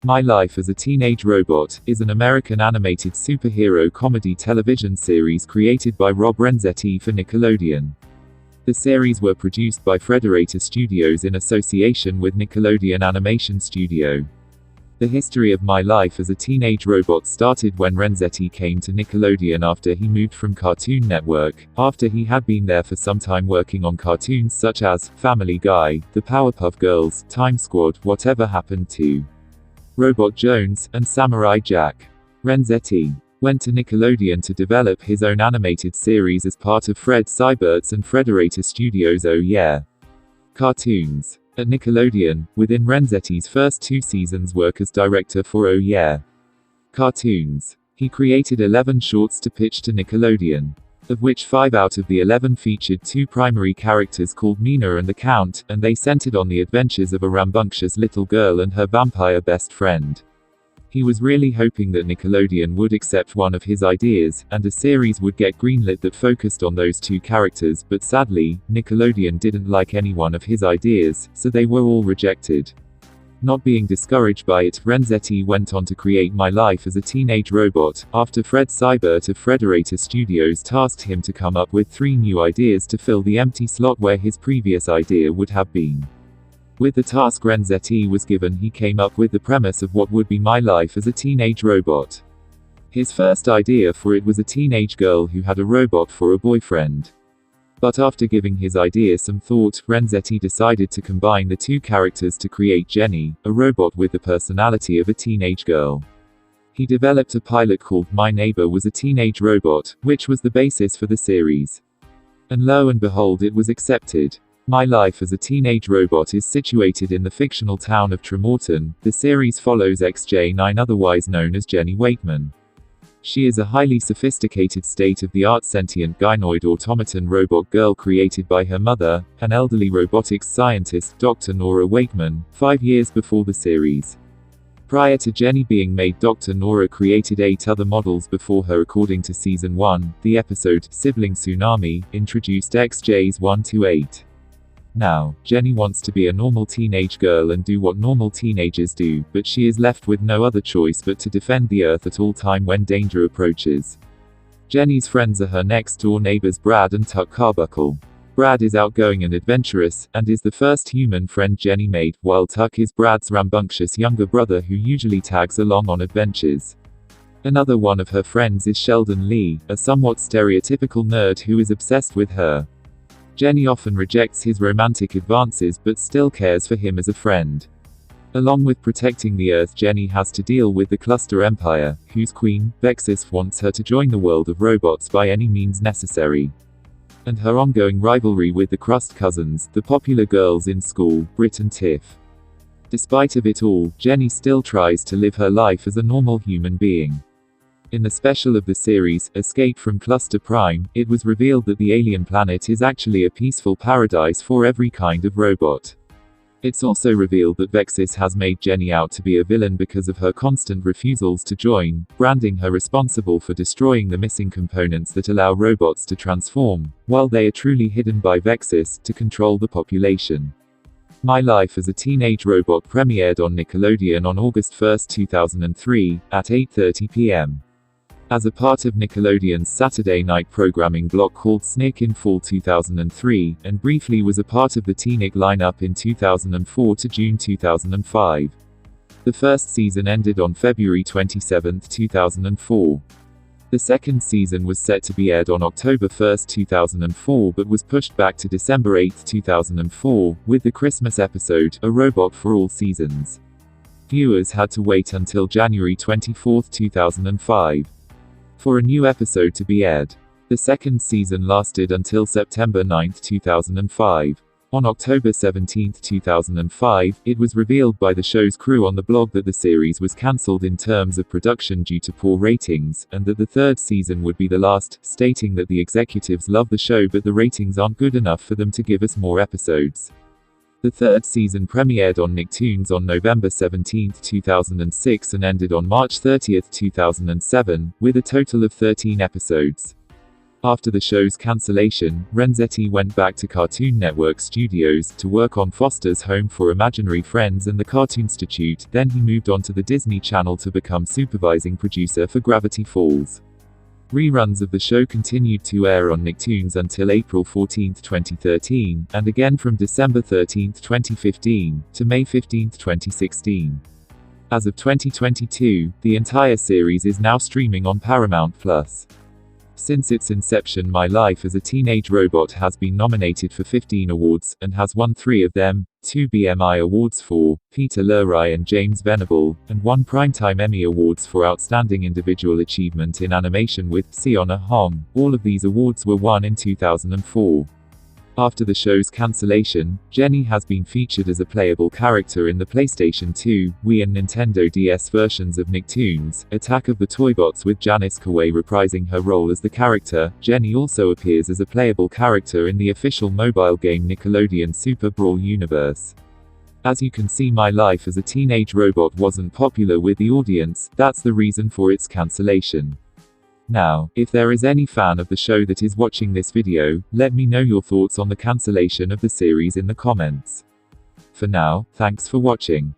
My Life as a Teenage Robot is an American animated superhero comedy television series created by Rob Renzetti for Nickelodeon. The series were produced by Frederator Studios in association with Nickelodeon Animation Studio. The history of My Life as a Teenage Robot started when Renzetti came to Nickelodeon after he moved from Cartoon Network, after he had been there for some time working on cartoons such as Family Guy, The Powerpuff Girls, Time Squad, Whatever Happened to Robot Jones, and Samurai Jack. Renzetti went to Nickelodeon to develop his own animated series as part of Seibert's and Frederator Studios' Oh Yeah! Cartoons. At Nickelodeon, within Renzetti's first 2 seasons work as director for Oh Yeah! Cartoons. He created 11 shorts to pitch to Nickelodeon, of which 5 out of the 11 featured 2 primary characters called Mina and the Count, and they centered on the adventures of a rambunctious little girl and her vampire best friend. He was really hoping that Nickelodeon would accept one of his ideas, and a series would get greenlit that focused on those 2 characters, but sadly, Nickelodeon didn't like any one of his ideas, so they were all rejected. Not being discouraged by it, Renzetti went on to create My Life as a Teenage Robot, after Seibert of Frederator Studios tasked him to come up with 3 new ideas to fill the empty slot where his previous idea would have been. With the task Renzetti was given, he came up with the premise of what would be My Life as a Teenage Robot. His first idea for it was a teenage girl who had a robot for a boyfriend. But after giving his idea some thought, Renzetti decided to combine the 2 characters to create Jenny, a robot with the personality of a teenage girl. He developed a pilot called My Neighbor Was a Teenage Robot, which was the basis for the series. And lo and behold, it was accepted. My Life as a Teenage Robot is situated in the fictional town of Tremorton. The series follows XJ9, otherwise known as Jenny Wakeman. She is a highly sophisticated state-of-the-art sentient gynoid automaton robot girl created by her mother, an elderly robotics scientist, Dr. Nora Wakeman, 5 years before the series. Prior to Jenny being made, Dr. Nora created 8 other models before her. According to Season 1, the episode, Sibling Tsunami, introduced XJs 1 to 8. Now, Jenny wants to be a normal teenage girl and do what normal teenagers do, but she is left with no other choice but to defend the Earth at all time when danger approaches. Jenny's friends are her next-door neighbors Brad and Tuck Carbuncle. Brad is outgoing and adventurous, and is the first human friend Jenny made, while Tuck is Brad's rambunctious younger brother who usually tags along on adventures. Another one of her friends is Sheldon Lee, a somewhat stereotypical nerd who is obsessed with her. Jenny often rejects his romantic advances but still cares for him as a friend. Along with protecting the Earth, Jenny has to deal with the Cluster Empire, whose queen, Vexis, wants her to join the world of robots by any means necessary. And her ongoing rivalry with the Crust Cousins, the popular girls in school, Britt and Tiff. Despite of it all, Jenny still tries to live her life as a normal human being. In the special of the series, Escape from Cluster Prime, it was revealed that the alien planet is actually a peaceful paradise for every kind of robot. It's also revealed that Vexis has made Jenny out to be a villain because of her constant refusals to join, branding her responsible for destroying the missing components that allow robots to transform, while they are truly hidden by Vexis, to control the population. My Life as a Teenage Robot premiered on Nickelodeon on August 1, 2003, at 8:30 p.m. As a part of Nickelodeon's Saturday night programming block called Snick in fall 2003, and briefly was a part of the Teen-Nick lineup in 2004 to June 2005. The first season ended on February 27, 2004. The second season was set to be aired on October 1, 2004 but was pushed back to December 8, 2004, with the Christmas episode, A Robot for All Seasons. Viewers had to wait until January 24, 2005. For a new episode to be aired. The second season lasted until September 9, 2005. On October 17, 2005, it was revealed by the show's crew on the blog that the series was cancelled in terms of production due to poor ratings, and that the third season would be the last, stating that the executives love the show but the ratings aren't good enough for them to give us more episodes. The third season premiered on Nicktoons on November 17, 2006 and ended on March 30, 2007, with a total of 13 episodes. After the show's cancellation, Renzetti went back to Cartoon Network Studios to work on Foster's Home for Imaginary Friends and the Cartoon Institute. Then he moved on to the Disney Channel to become supervising producer for Gravity Falls. Reruns of the show continued to air on Nicktoons until April 14, 2013, and again from December 13, 2015, to May 15, 2016. As of 2022, the entire series is now streaming on Paramount+. Since its inception, My Life as a Teenage Robot has been nominated for 15 awards, and has won 3 of them, 2 BMI Awards for Peter Lurry and James Venable, and 1 Primetime Emmy Awards for Outstanding Individual Achievement in Animation with Fiona Hong. All of these awards were won in 2004. After the show's cancellation, Jenny has been featured as a playable character in the PlayStation 2, Wii and Nintendo DS versions of Nicktoons, Attack of the Toybots, with Janice Kawai reprising her role as the character. Jenny also appears as a playable character in the official mobile game Nickelodeon Super Brawl universe. As you can see, My Life as a Teenage Robot wasn't popular with the audience. That's the reason for its cancellation. Now, if there is any fan of the show that is watching this video, let me know your thoughts on the cancellation of the series in the comments. For now, thanks for watching.